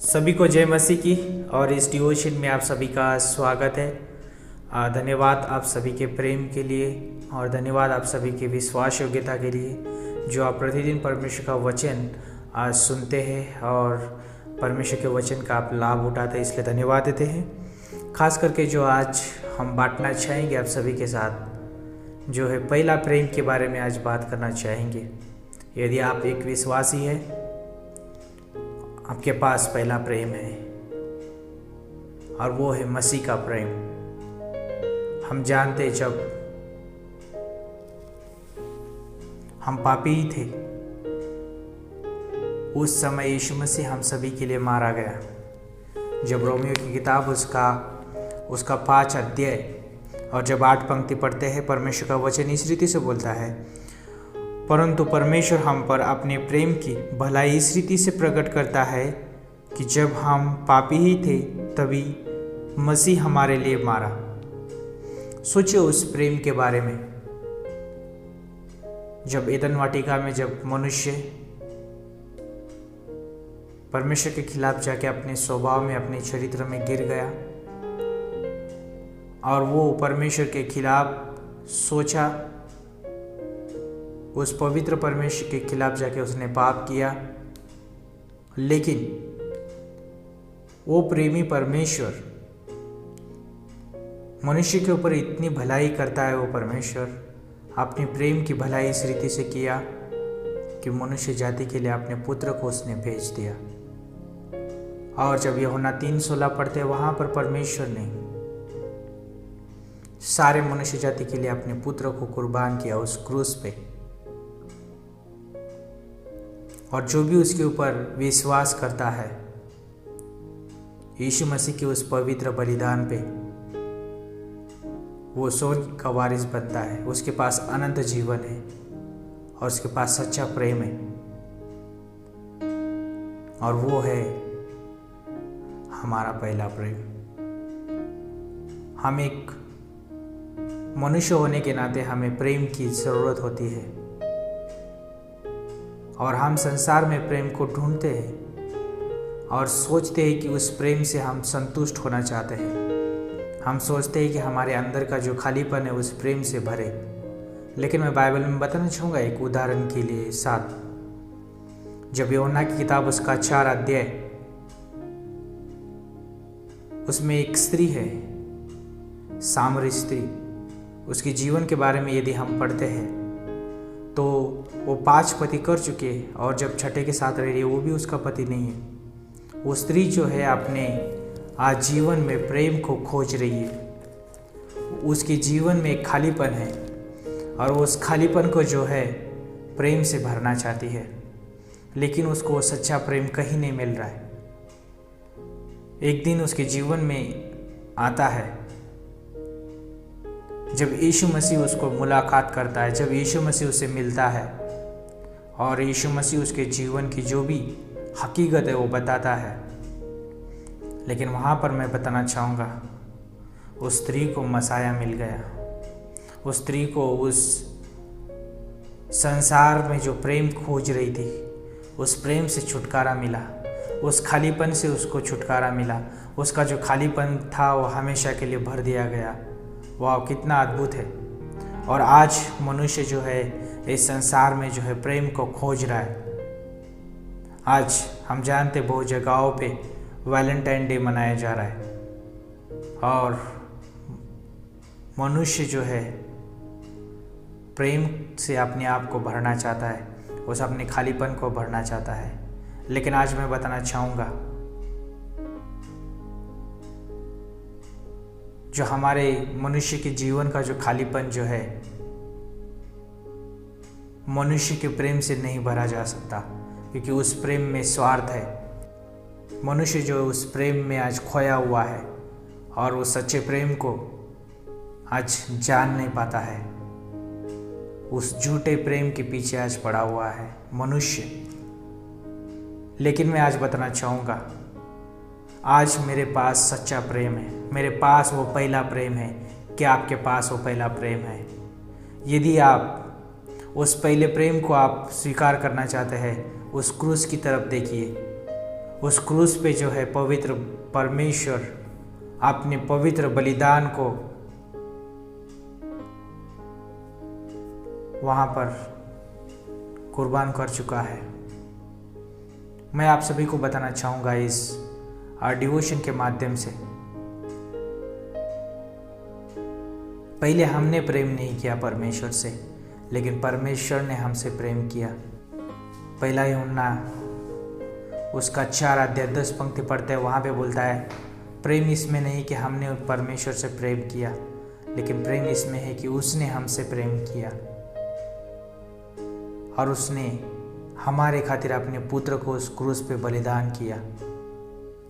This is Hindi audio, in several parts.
सभी को जय मसीह की। और इस डिवोशन में आप सभी का स्वागत है। धन्यवाद आप सभी के प्रेम के लिए और धन्यवाद आप सभी के विश्वास योग्यता के लिए जो आप प्रतिदिन परमेश्वर का वचन सुनते हैं और परमेश्वर के वचन का आप लाभ उठाते हैं, इसलिए धन्यवाद देते हैं। खास करके जो आज हम बांटना चाहेंगे आप सभी के साथ जो है पहला प्रेम के बारे में आज बात करना चाहेंगे। यदि आप एक विश्वासी हैं, आपके पास पहला प्रेम है और वो है मसीह का प्रेम। हम जानते जब हम पापी ही थे उस समय यीशु मसीह हम सभी के लिए मारा गया। जब रोमियो की किताब उसका 5 अध्याय और जब 8 पंक्ति पढ़ते हैं, परमेश्वर का वचन इस रीति से बोलता है, परंतु परमेश्वर हम पर अपने प्रेम की भलाई इस रीति से प्रकट करता है कि जब हम पापी ही थे तभी मसीह हमारे लिए मारा। सोचिए उस प्रेम के बारे में। जब एदन वाटिका में जब मनुष्य परमेश्वर के खिलाफ जाके अपने स्वभाव में अपने चरित्र में गिर गया और वो परमेश्वर के खिलाफ सोचा, उस पवित्र परमेश्वर के खिलाफ जाके उसने पाप किया। लेकिन वो प्रेमी परमेश्वर मनुष्य के ऊपर इतनी भलाई करता है। वो परमेश्वर अपने प्रेम की भलाई इस रीति से किया कि मनुष्य जाति के लिए अपने पुत्र को उसने भेज दिया। और जब यूहन्ना 3:16 पढ़ते, वहां पर परमेश्वर ने सारे मनुष्य जाति के लिए अपने पुत्र को कुर्बान किया उस क्रूस पे। और जो भी उसके ऊपर विश्वास करता है यीशु मसीह के उस पवित्र बलिदान पे, वो स्वर्ग का वारिस बनता है। उसके पास अनंत जीवन है और उसके पास सच्चा प्रेम है और वो है हमारा पहला प्रेम। हम एक मनुष्य होने के नाते हमें प्रेम की जरूरत होती है और हम संसार में प्रेम को ढूंढते हैं और सोचते हैं कि उस प्रेम से हम संतुष्ट होना चाहते हैं। हम सोचते हैं कि हमारे अंदर का जो खालीपन है उस प्रेम से भरे। लेकिन मैं बाइबल में बताना चाहूँगा एक उदाहरण के लिए साथ। जब यूहन्ना की किताब उसका 4 अध्याय, उसमें एक स्त्री है, सामरी स्त्री। उसके जीवन के बारे में यदि हम पढ़ते हैं तो वो 5 पति कर चुके हैं और जब छठे के साथ रह रही है वो भी उसका पति नहीं है। वो स्त्री जो है अपने आज जीवन में प्रेम को खोज रही है। उसके जीवन में एक खालीपन है और वो उस खालीपन को जो है प्रेम से भरना चाहती है, लेकिन उसको वो सच्चा प्रेम कहीं नहीं मिल रहा है। एक दिन उसके जीवन में आता है जब यीशु मसीह उसको मुलाकात करता है, जब यीशु मसीह उसे मिलता है और यीशु मसीह उसके जीवन की जो भी हकीकत है वो बताता है। लेकिन वहाँ पर मैं बताना चाहूँगा उस स्त्री को मसाया मिल गया। उस स्त्री को उस संसार में जो प्रेम खोज रही थी उस प्रेम से छुटकारा मिला। उस खालीपन से उसको छुटकारा मिला। उसका जो खालीपन था वो हमेशा के लिए भर दिया गया। वाह, कितना अद्भुत है। और आज मनुष्य जो है इस संसार में जो है प्रेम को खोज रहा है। आज हम जानते बहुत जगहों पे वैलेंटाइन डे मनाया जा रहा है और मनुष्य जो है प्रेम से अपने आप को भरना चाहता है, उस अपने खालीपन को भरना चाहता है। लेकिन आज मैं बताना चाहूँगा जो हमारे मनुष्य के जीवन का जो खालीपन जो है मनुष्य के प्रेम से नहीं भरा जा सकता, क्योंकि उस प्रेम में स्वार्थ है। मनुष्य जो उस प्रेम में आज खोया हुआ है और उस सच्चे प्रेम को आज जान नहीं पाता है। उस झूठे प्रेम के पीछे आज पड़ा हुआ है मनुष्य। लेकिन मैं आज बताना चाहूँगा, आज मेरे पास सच्चा प्रेम है, मेरे पास वो पहला प्रेम है। क्या आपके पास वो पहला प्रेम है? यदि आप उस पहले प्रेम को आप स्वीकार करना चाहते हैं, उस क्रूस की तरफ देखिए। उस क्रूस पे जो है पवित्र परमेश्वर अपने पवित्र बलिदान को वहाँ पर कुर्बान कर चुका है। मैं आप सभी को बताना चाहूँगा इस डिवोशन के माध्यम से, पहले हमने प्रेम नहीं किया परमेश्वर से, लेकिन परमेश्वर ने हमसे प्रेम किया। पहला यूहन्ना उसका 4:10 पंक्ति पढ़ते हैं, वहाँ पे बोलता है, प्रेम इसमें नहीं कि हमने परमेश्वर से प्रेम किया, लेकिन प्रेम इसमें है कि उसने हमसे प्रेम किया और उसने हमारे खातिर अपने पुत्र को उस क्रूस पे बलिदान किया।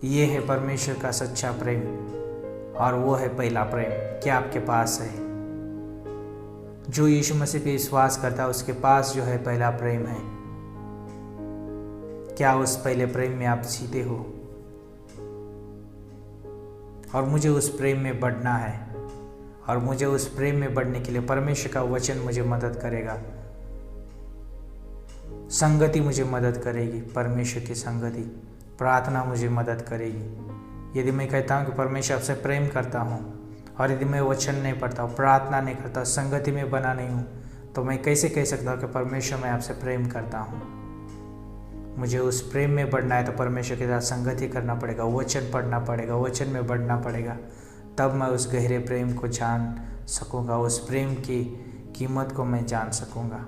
ये है परमेश्वर का सच्चा प्रेम और वो है पहला प्रेम। क्या आपके पास है? जो यीशु मसीह पे विश्वास करता है उसके पास जो है पहला प्रेम है। क्या उस पहले प्रेम में आप जीते हो? और मुझे उस प्रेम में बढ़ना है, और मुझे उस प्रेम में बढ़ने के लिए परमेश्वर का वचन मुझे मदद करेगा, संगति मुझे मदद करेगी, परमेश्वर की संगति, प्रार्थना मुझे मदद करेगी। यदि मैं कहता हूँ कि परमेश्वर आपसे प्रेम करता हूँ और यदि मैं वचन नहीं पढ़ता हूँ, प्रार्थना नहीं करता, संगति में बना नहीं हूँ, तो मैं कैसे कह सकता हूँ कि परमेश्वर मैं आपसे प्रेम करता हूँ? मुझे उस प्रेम में बढ़ना है तो परमेश्वर के साथ संगति करना पड़ेगा, वचन पढ़ना पड़ेगा, वचन में बढ़ना पड़ेगा, तब मैं उस गहरे प्रेम को जान सकूँगा, उस प्रेम की कीमत को मैं जान सकूँगा।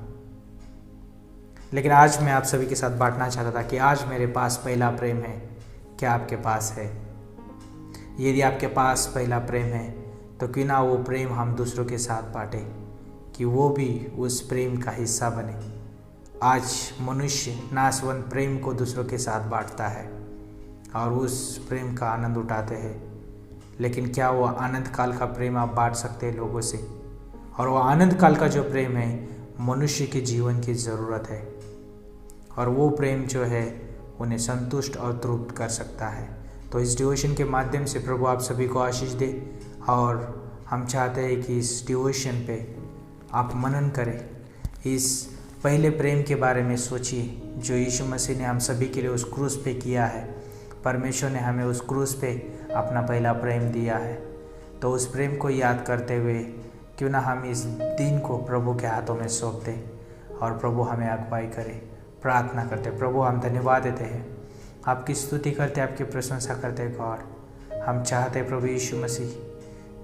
लेकिन आज मैं आप सभी के साथ बांटना चाहता था कि आज मेरे पास पहला प्रेम है। क्या आपके पास है? यदि आपके पास पहला प्रेम है तो क्यों ना वो प्रेम हम दूसरों के साथ बांटें, कि वो भी उस प्रेम का हिस्सा बने। आज मनुष्य नाशवंत प्रेम को दूसरों के साथ बांटता है और उस प्रेम का आनंद उठाते हैं, लेकिन क्या वो आनंद काल का प्रेम आप बांट सकते हैं लोगों से? और वो आनंद काल का जो प्रेम है मनुष्य के जीवन की ज़रूरत है, और वो प्रेम जो है उन्हें संतुष्ट और तृप्त कर सकता है। तो इस डिवोशन के माध्यम से प्रभु आप सभी को आशीष दे, और हम चाहते हैं कि इस डिवोशन पे आप मनन करें, इस पहले प्रेम के बारे में सोचिए जो यीशु मसीह ने हम सभी के लिए उस क्रूस पे किया है। परमेश्वर ने हमें उस क्रूस पे अपना पहला प्रेम दिया है, तो उस प्रेम को याद करते हुए क्यों ना हम इस दिन को प्रभु के हाथों में सौंप दें और प्रभु हमें अगुवाई करे। प्रार्थना करते, प्रभु हम धन्यवाद देते हैं, आपकी स्तुति करते, आपकी प्रशंसा करते हैं गॉड। हम चाहते हैं प्रभु यीशु मसीह,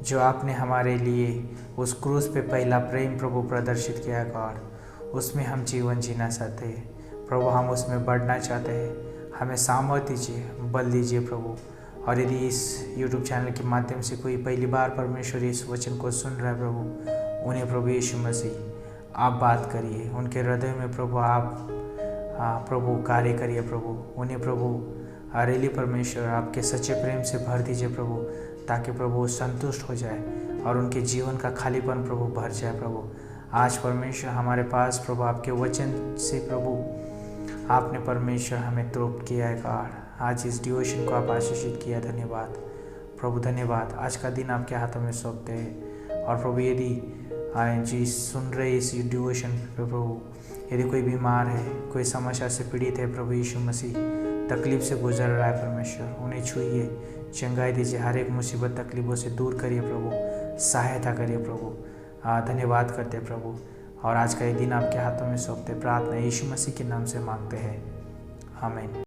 जो आपने हमारे लिए उस क्रूस पे पहला प्रेम प्रभु प्रदर्शित किया गॉड, उसमें हम जीवन जीना चाहते हैं प्रभु, हम उसमें बढ़ना चाहते हैं। हमें सामर्थ्य दीजिए, बल दीजिए प्रभु। और यदि इस YouTube चैनल के माध्यम से कोई पहली बार परमेश्वर इस वचन को सुन रहा है प्रभु, उन्हें प्रभु यीशु मसीह आप बात करिए, उनके हृदय में प्रभु आप प्रभु कार्य करिए प्रभु, उन्हें प्रभु रेली परमेश्वर आपके सच्चे प्रेम से भर दीजिए प्रभु, ताकि प्रभु संतुष्ट हो जाए और उनके जीवन का खालीपन प्रभु भर जाए प्रभु। आज परमेश्वर हमारे पास प्रभु आपके वचन से प्रभु आपने परमेश्वर हमें तृप्त किया है गॉड। आज इस डिवोशन को आप आशीषित किया, धन्यवाद प्रभु, धन्यवाद। आज का दिन आपके हाथों में सौंपते हैं, और प्रभु यदि जी सुन रहे इस डिवोशन प्रभु, यदि कोई बीमार है, कोई समस्या से पीड़ित है प्रभु यीशु मसीह, तकलीफ से गुजर रहा है परमेश्वर, उन्हें छूइए, चंगाई दीजिए, हर एक मुसीबत तकलीफ़ों से दूर करिए प्रभु, सहायता करिए प्रभु। धन्यवाद करते प्रभु, और आज का ये दिन आपके हाथों में सौंपते, प्रार्थना यीशु मसीह के नाम से मांगते हैं, आमीन।